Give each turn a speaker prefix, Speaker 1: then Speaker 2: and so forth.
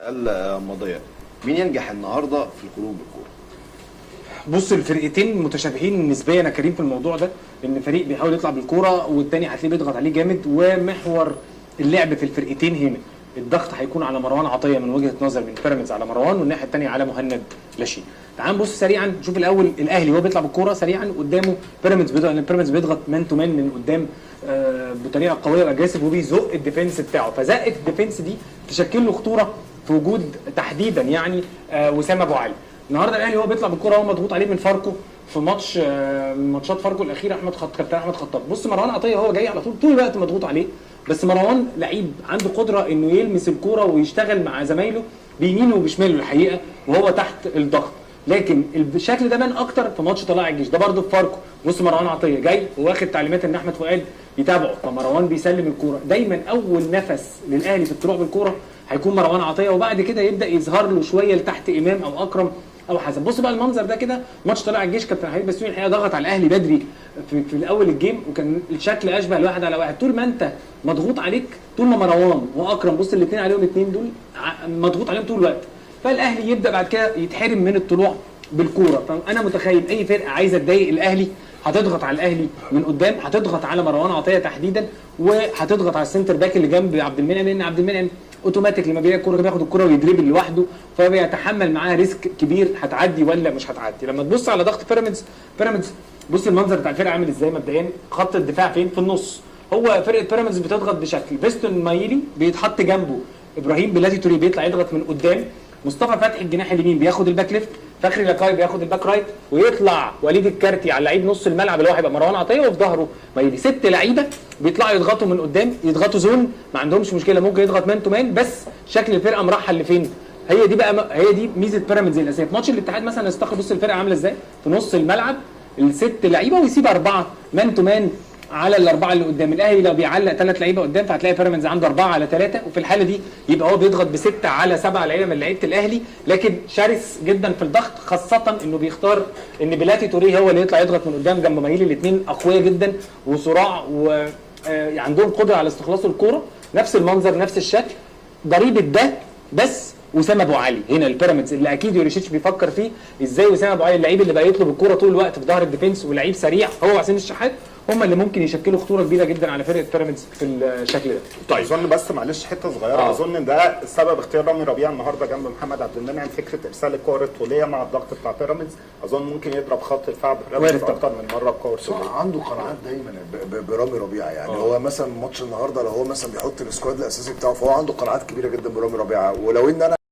Speaker 1: الماضيه، مين ينجح النهارده في الخروج بالكوره؟
Speaker 2: بص، الفرقتين متشابهين نسبيا يا كريم في الموضوع ده، ان فريق بيحاول يطلع بالكوره والتاني هتلاقيه بيضغط عليه جامد. ومحور اللعب في الفرقتين هنا الضغط هيكون على مروان عطيه من وجهه نظر من بيراميدز على مروان، والناحيه الثانيه على مهند لاشين. تعال نبص سريعا نشوف الاول الاهلي وهو بيطلع بالكوره سريعا قدامه بيراميدز بيضغط مان تو مان من قدام بطريقه قويه واجريسيف، وبيزق الديفنس بتاعه، فزقه الديفنس دي تشكل له خطوره في وجود تحديدا يعني وسام ابو علي. النهارده الاهلي هو بيطلع بالكوره، هو مضغوط عليه من فاركو في ماتش من ماتشات فاركو الاخيره، كابتن احمد خطاب. بص مروان عطيه هو جاي على طول الوقت مضغوط عليه، بس مروان لعيب عنده قدره انه يلمس الكوره ويشتغل مع زمايله بيمينه وبشماله الحقيقه وهو تحت الضغط. لكن الشكل ده بان اكتر في ماتش طلائع الجيش، ده برده في فاركو. بص مروان عطيه جاي واخد تعليمات ان احمد فؤاد يتابعه، فمروان بيسلم الكوره. دايما اول نفس للاهلي في الطلوع بالكوره هيكون مروان عطيه، وبعد كده يبدا يظهر له شويه لتحت امام او اكرم او حسن. بص بقى المنظر ده كده ماتش طلائع الجيش، كابتن حبيب بسيوني الحقيقه ضغط على الاهلي بدري في الاول الجيم، وكان الشكل اشبه الواحد على واحد. طول ما انت مضغوط عليك، طول ما مروان واكرم بص الاثنين عليهم، الاثنين دول مضغوط عليهم طول الوقت، فالاهلي يبدا بعد كده يتحرم من الطلوع بالكوره. فانا متخيل اي فرقه عايزه تضايق الاهلي هتضغط على الاهلي من قدام، هتضغط على مروان عطيه تحديدا، وهتضغط على السنتر باك اللي جنب عبد المنعم، لان عبد المنعم اوتوماتيك لما بيلاقي الكوره بياخد الكوره ويدريبل لوحده، فبيتحمل معاها ريسك كبير هتعدي ولا مش هتعدي. لما تبص على ضغط بيراميدز بص المنظر بتاع الفرقه عامل ازاي. مبدئيا خط الدفاع فين؟ في النص. هو فرقه بيراميدز بتضغط بشكل فيستون مايلي بيتحط جنبه ابراهيم بلاتي توري بيطلع يضغط من قدام، مصطفى فتحي الجناح اليمين بياخد الباك ليفت، فخري لقاي بياخد الباك رايت، ويطلع وليد الكارتي على لعيب نص الملعب اللي هو هيبقى مروان عطيه، وفي ظهره مايلي. 6 لعيبه بيطلعوا يضغطوا من قدام، يضغطوا زون، ما عندهمش مشكله، ممكن يضغط مان تو مان، بس شكل الفرقه مرحل لفين؟ هي دي ميزه بيراميدز الاساسيه. في ماتش الاتحاد مثلا استخدم بص الفرقه عامله ازاي في نص الملعب، ال6 لعيبه ويسيب 4 مان تو مان على الاربعه اللي قدام. الاهلي لو بيعلق 3 لعيبه قدام فهتلاقي بيراميدز عنده 4 على 3، وفي الحاله دي يبقى هو بيضغط ب6 على 7 لعيبه من لعيبه الاهلي، لكن شرس جدا في الضغط، خاصه انه بيختار ان بلاتي توريه هو اللي يطلع يضغط من قدام جنب مايلي. الاثنين اقوياء جدا وصراع وعندهم قدره على استخلاص الكوره. نفس المنظر نفس الشكل، ضريبه ده بس وسام ابو علي هنا البيراميدز اللي اكيد يوريشيتش بيفكر فيه ازاي. وسام ابو علي اللعيب اللي بقى يطلب الكوره طول الوقت في ظهر الديفنس ولعيب سريع، هو وحسين الشحات هم اللي ممكن يشكلوا خطوره كبيره جدا على فرقه بيراميدز في الشكل ده.
Speaker 3: طيب اظن بس معلش حته صغيره، اظن ده سبب اختيار رامي ربيعه النهارده جنب محمد عبد المنعم، فكره ارسال الكور الطوليه مع الضغط بتاع بيراميدز، اظن ممكن يضرب خط دفاع بيراميدز اكتر من مره بكور الطوليه.
Speaker 4: عنده قناعات دايما برامي ربيعه يعني. هو مثلا ماتش النهارده لو هو مثلا بيحط السكواد الاساسي بتاعه، فهو عنده قناعات كبيره جدا برامي ربيعه. ولو ان انا